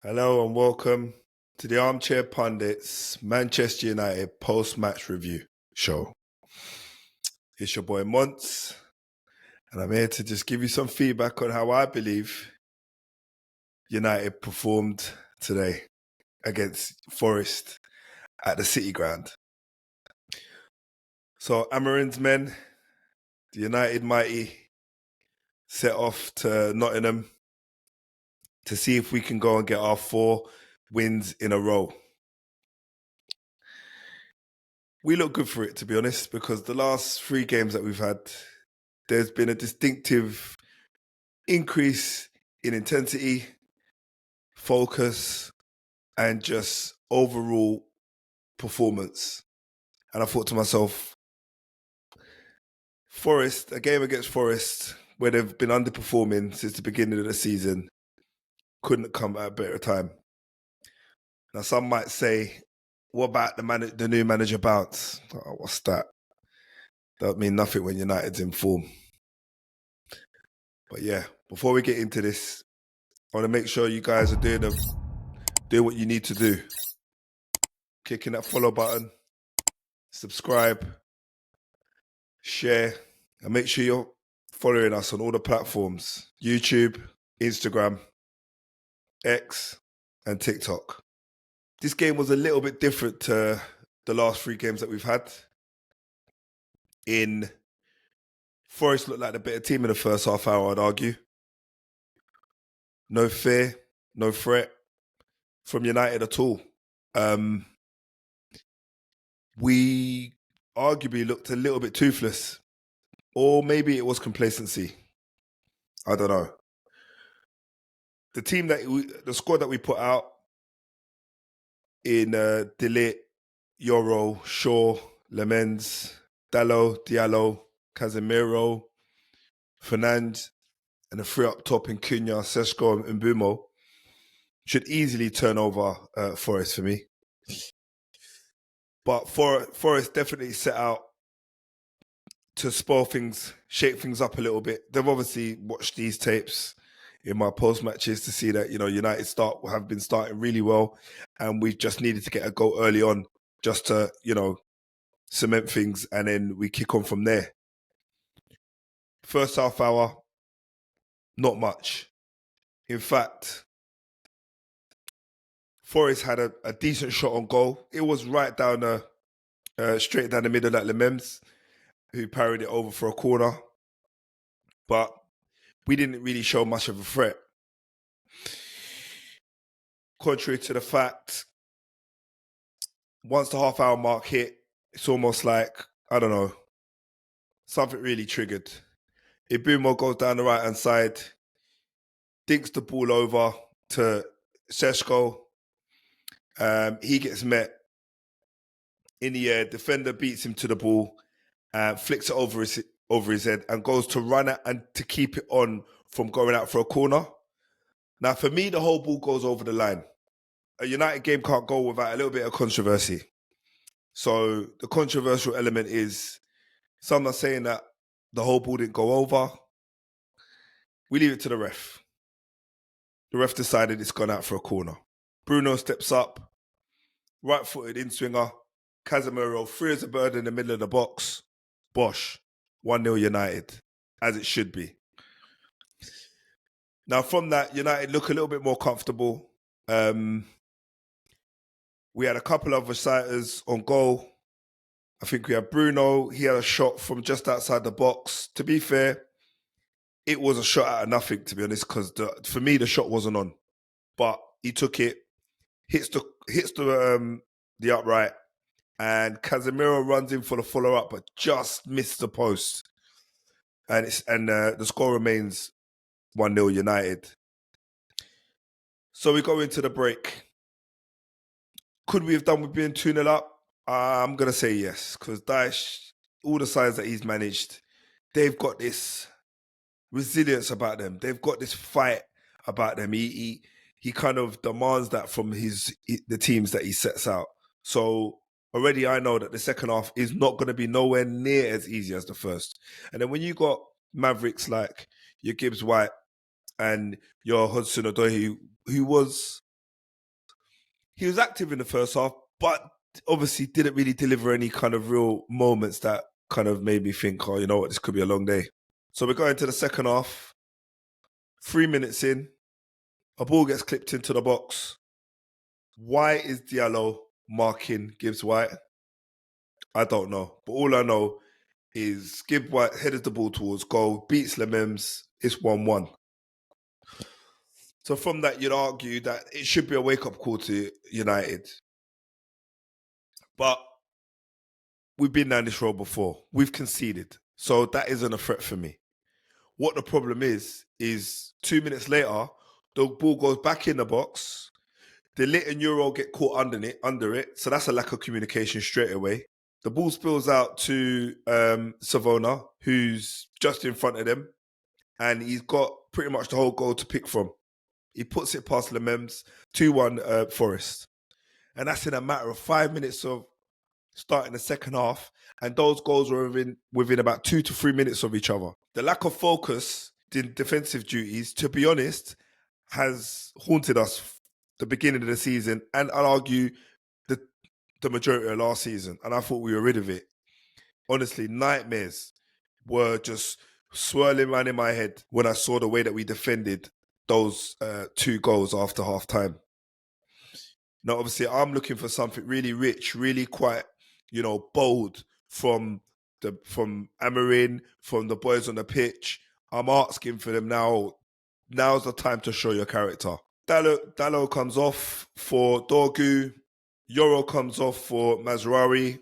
Hello and welcome to the Armchair Pundits Manchester United post-match review show. It's your boy Monts, and I'm here to just give you some feedback on how I believe United performed today against Forest at the City Ground. So Amorim's men, the United mighty, set off to Nottingham to see if we can go and get our 4 wins in a row. We look good for it, to be honest, because the last 3 games that we've had, there's been a distinctive increase in intensity, focus, and just overall performance. And I thought to myself, Forest, a game against Forest, where they've been underperforming since the beginning of the season, couldn't come at a better time. Now, some might say, what about the new manager bounce? Oh, what's that? That mean nothing when United's in form. But yeah, before we get into this, I want to make sure you guys are doing what you need to do. Clicking that follow button, subscribe, share, and make sure you're following us on all the platforms: YouTube, Instagram, X, and TikTok. This game was a little bit different to the last 3 games that we've had. Forest looked like the better team in the first half hour, I'd argue. No fear, no threat from United at all. We arguably looked a little bit toothless. Or maybe it was complacency. I don't know. The squad that we put out in Delit, Yoro, Shaw, Lemens, Diallo, Casemiro, Fernand, and the 3 up top in Cunha, Seshko, and Mbumo should easily turn over Forest for me. But Forest definitely set out to spoil things, shake things up a little bit. They've obviously watched these tapes in my post matches to see that, United have been starting really well, and we just needed to get a goal early on just to, cement things, and then we kick on from there. First half hour, not much. In fact, Forest had a decent shot on goal. It was right down straight down the middle at Lemens, who parried it over for a corner. But we didn't really show much of a threat. Contrary to the fact, once the half-hour mark hit, it's almost like, I don't know, something really triggered. Ibumo goes down the right-hand side, dinks the ball over to Seshko. He gets met in the air. Defender beats him to the ball, flicks it over his head, and goes to run it and to keep it on from going out for a corner. Now, for me, the whole ball goes over the line. A United game can't go without a little bit of controversy. So the controversial element is, some are saying that the whole ball didn't go over. We leave it to the ref. The ref decided it's gone out for a corner. Bruno steps up, right-footed in-swinger. Casemiro free as a bird in the middle of the box. Bosh, 1-0 United, as it should be. Now, from that, United look a little bit more comfortable. We had a couple of reciters on goal. I think we had Bruno. He had a shot from just outside the box. To be fair, it was a shot out of nothing, to be honest, because for me, the shot wasn't on. But he took it, hits the upright, and Casemiro runs in for the follow-up, but just missed the post. And the score remains 1-0 United. So we go into the break. Could we have done with being 2-0 up? I'm going to say yes, because Daesh, all the sides that he's managed, they've got this resilience about them. They've got this fight about them. He kind of demands that from the teams that he sets out. So already I know that the second half is not going to be nowhere near as easy as the first. And then when you got Mavericks like your Gibbs-White and your Hudson-Odoi, who was he was active in the first half, but obviously didn't really deliver any kind of real moments that kind of made me think, oh, you know what, this could be a long day. So we're going to the second half. 3 minutes in, a ball gets clipped into the box. Why is Diallo marking Gibbs-White? I don't know. But all I know is Gibbs-White headed the ball towards goal, beats Lemems, it's 1-1. So from that, you'd argue that it should be a wake-up call to United. But we've been down this road before. We've conceded. So that isn't a threat for me. What the problem is 2 minutes later, the ball goes back in the box. The Lit and Euro get caught under it. So that's a lack of communication straight away. The ball spills out to Savona, who's just in front of them. And he's got pretty much the whole goal to pick from. He puts it past Lemems, 2-1 Forest. And that's in a matter of 5 minutes of starting the second half. And those goals were within about 2 to 3 minutes of each other. The lack of focus in defensive duties, to be honest, has haunted us the beginning of the season, and I'll argue the majority of last season. And I thought we were rid of it. Honestly, nightmares were just swirling around in my head when I saw the way that we defended those 2 goals after half time. Now, obviously, I'm looking for something really rich, really quite, bold from Amorim, from the boys on the pitch. I'm asking for them now. Now's the time to show your character. Diallo comes off for Dorgu. Euro comes off for Mazraoui.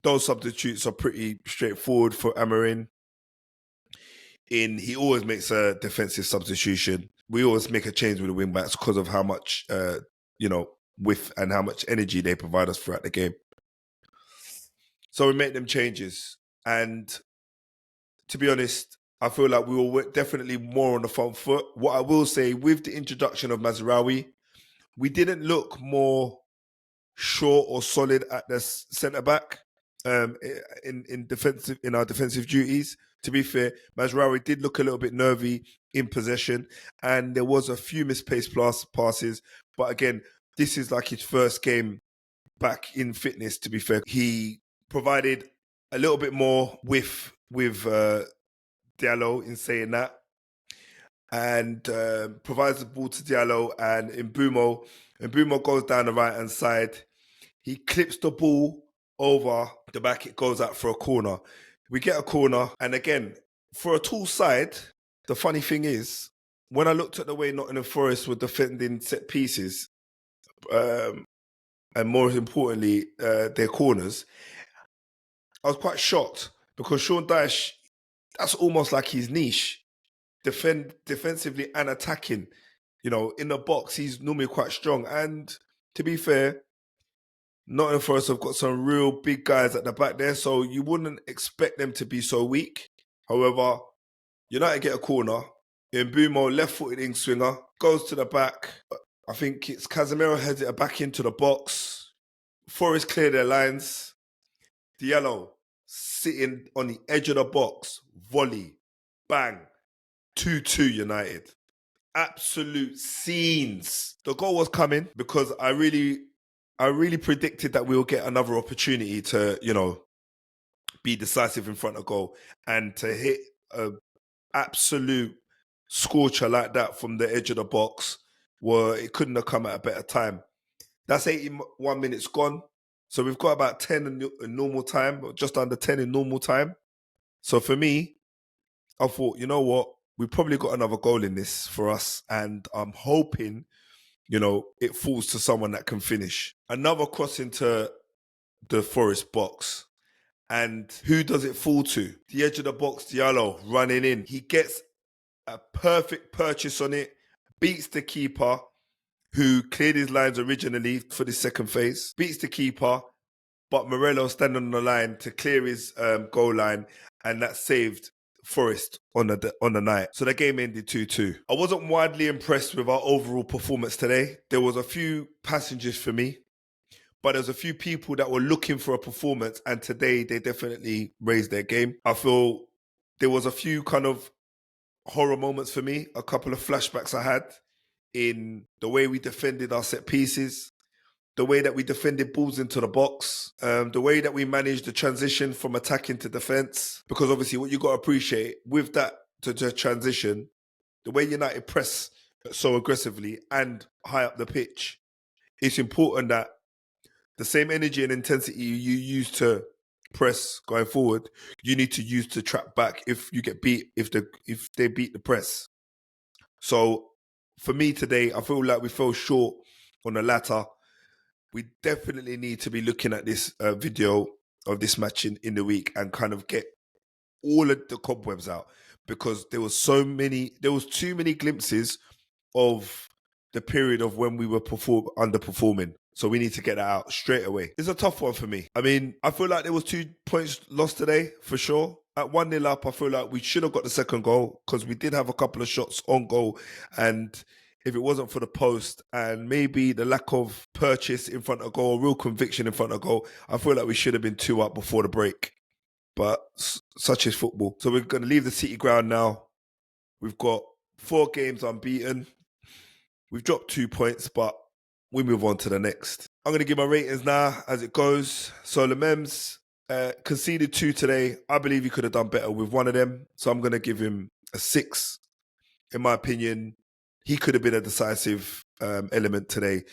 Those substitutes are pretty straightforward for Amorim. He always makes a defensive substitution. We always make a change with the wing backs because of how much, width and how much energy they provide us throughout the game. So we make them changes. And to be honest, I feel like we were definitely more on the front foot. What I will say, with the introduction of Mazraoui, we didn't look more sure or solid at the centre-back in our defensive duties. To be fair, Mazraoui did look a little bit nervy in possession, and there was a few misplaced passes. But again, this is like his first game back in fitness, to be fair. He provided a little bit more with Diallo in saying that, and provides the ball to Diallo, and Mbumo goes down the right-hand side. He clips the ball over the back. It goes out for a corner. We get a corner, and again, for a tall side, the funny thing is, when I looked at the way Nottingham Forest were defending set pieces, and more importantly, their corners, I was quite shocked, because Sean Dyche, that's almost like his niche. Defensively and attacking. In the box, he's normally quite strong. And to be fair, Nottingham Forest have got some real big guys at the back there, so you wouldn't expect them to be so weak. However, United get a corner. Mbumo, left-footed in-swinger, goes to the back. I think it's Casemiro heads it back into the box. Forest clear their lines. Diallo sitting on the edge of the box. Volley. Bang. 2-2 United. Absolute scenes. The goal was coming because I really predicted that we'll get another opportunity to, be decisive in front of goal, and to hit an absolute scorcher like that from the edge of the box, it couldn't have come at a better time. That's 81 minutes gone. So we've got about 10 in normal time, or just under 10 in normal time. So for me, I thought, you know what? We probably got another goal in this for us, and I'm hoping, it falls to someone that can finish. Another cross into the Forest box, and who does it fall to? The edge of the box, Diallo running in. He gets a perfect purchase on it, beats the keeper, who cleared his lines originally for the second phase, beats the keeper, but Morello standing on the line to clear his goal line, and that saved Forest on the night. So the game ended 2-2. I wasn't widely impressed with our overall performance today. There was a few passengers for me, but there's a few people that were looking for a performance, and today they definitely raised their game. I feel there was a few kind of horror moments for me, a couple of flashbacks I had in the way we defended our set pieces, the way that we defended balls into the box, the way that we managed the transition from attacking to defence. Because obviously what you got to appreciate with that to transition, the way United press so aggressively and high up the pitch, it's important that the same energy and intensity you use to press going forward, you need to use to trap back if you get beat, if they beat the press. So for me today, I feel like we fell short on the latter. We definitely need to be looking at this video of this match in the week and kind of get all of the cobwebs out, because there was too many glimpses of the period of when we were underperforming. So we need to get that out straight away. It's a tough one for me. I mean, I feel like there was 2 points lost today, for sure. At 1-0 up, I feel like we should have got the second goal, because we did have a couple of shots on goal. And if it wasn't for the post and maybe the lack of purchase in front of goal, real conviction in front of goal, I feel like we should have been 2 up before the break. But such is football. So we're going to leave the City ground now. We've got 4 games unbeaten. We've dropped 2 points, but we move on to the next. I'm going to give my ratings now as it goes. So Lemems conceded 2 today. I believe he could have done better with one of them. So I'm going to give him a 6. In my opinion, he could have been a decisive element today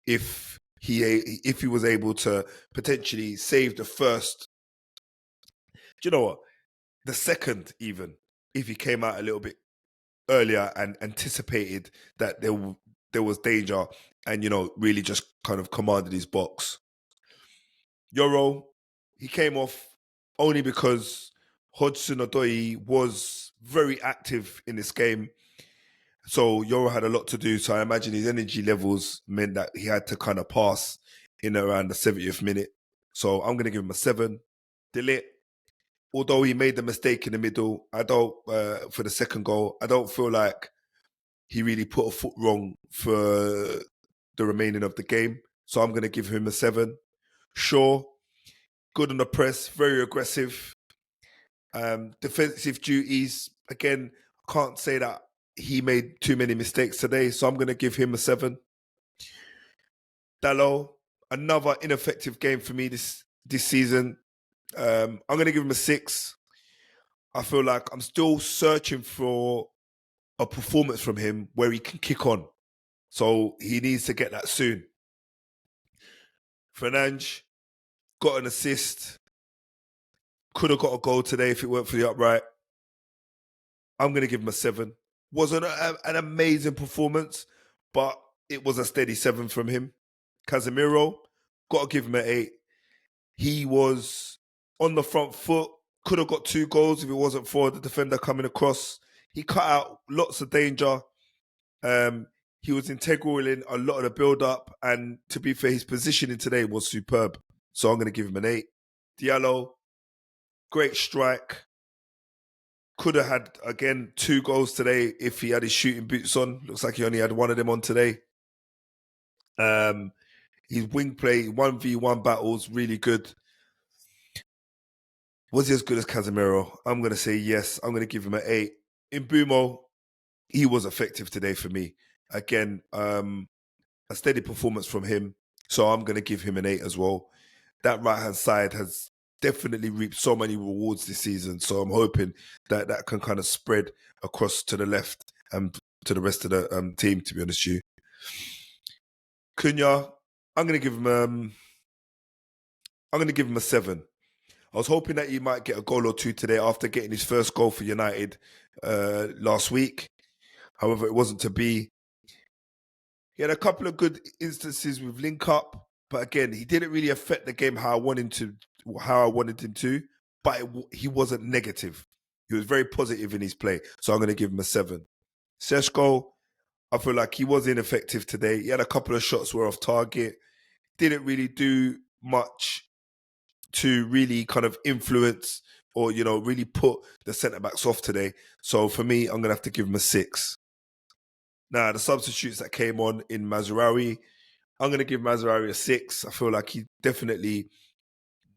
if he was able to potentially save the first. Do you know what? The second, even, if he came out a little bit earlier and anticipated that there was danger and, really just kind of commanded his box. Yoro, he came off only because Hudson-Odoi was very active in this game. So Yoro had a lot to do. So I imagine his energy levels meant that he had to kind of pass in around the 70th minute. So I'm going to give him a 7. Delete. Although he made the mistake in the middle, for the second goal, I don't feel like he really put a foot wrong for the remaining of the game. So I'm going to give him a 7. Shaw, good on the press, very aggressive. Defensive duties, again, I can't say that he made too many mistakes today. So I'm going to give him a 7. Diallo, another ineffective game for me this season. I'm going to give him a 6. I feel like I'm still searching for a performance from him where he can kick on. So he needs to get that soon. Fernandes got an assist. Could have got a goal today if it weren't for the upright. I'm going to give him a 7. Wasn't an amazing performance, but it was a steady 7 from him. Casemiro, got to give him an 8. He was on the front foot. Could have got 2 goals if it wasn't for the defender coming across. He cut out lots of danger. He was integral in a lot of the build-up. And to be fair, his positioning today was superb. So I'm going to give him an 8. Diallo, great strike. Could have had, again, 2 goals today if he had his shooting boots on. Looks like he only had 1 of them on today. His wing play, 1v1 battles, really good. Was he as good as Casemiro? I'm going to say yes. I'm going to give him an 8. In Mbumo, he was effective today for me. Again, a steady performance from him. So I'm going to give him an 8 as well. That right-hand side has definitely reaped so many rewards this season. So I'm hoping that that can kind of spread across to the left and to the rest of the team, to be honest with you. Cunha, I'm going to give him a 7. I was hoping that he might get a goal or 2 today after getting his first goal for United last week. However, it wasn't to be. He had a couple of good instances with link up, but again, he didn't really affect the game how I wanted him to. But he wasn't negative. He was very positive in his play, so I'm going to give him a 7. Seshko, I feel like he was ineffective today. He had a couple of shots were off target. Didn't really do much to really kind of influence or, really put the centre-backs off today. So for me, I'm going to have to give him a 6. Now, the substitutes that came on in Mazraoui, I'm going to give Mazraoui a 6. I feel like he definitely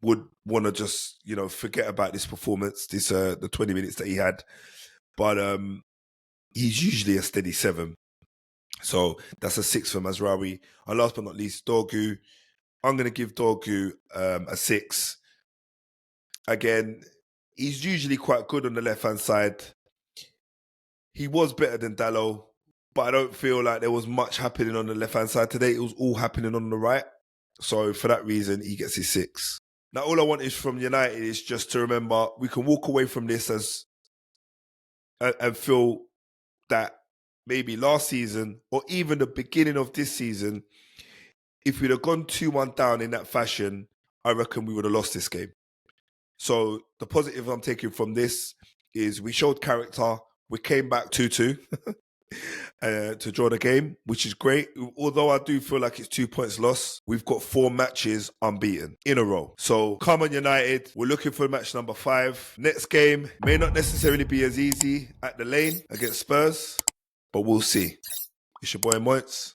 would want to just, forget about this performance, the 20 minutes that he had. But he's usually a steady 7. So that's a 6 for Mazraoui. And last but not least, Dorgu. I'm going to give Dorgu a 6. Again, he's usually quite good on the left-hand side. He was better than Diallo, but I don't feel like there was much happening on the left-hand side today. It was all happening on the right. So for that reason, he gets his 6. Now, all I want is from United is just to remember we can walk away from this and feel that maybe last season or even the beginning of this season, if we'd have gone 2-1 down in that fashion, I reckon we would have lost this game. So the positive I'm taking from this is we showed character. We came back 2-2 to draw the game, which is great. Although I do feel like it's 2 points lost, we've got 4 matches unbeaten in a row. So come on, United. We're looking for match number 5. Next game may not necessarily be as easy at the Lane against Spurs, but we'll see. It's your boy Moitz.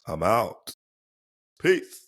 I'm out. Peace.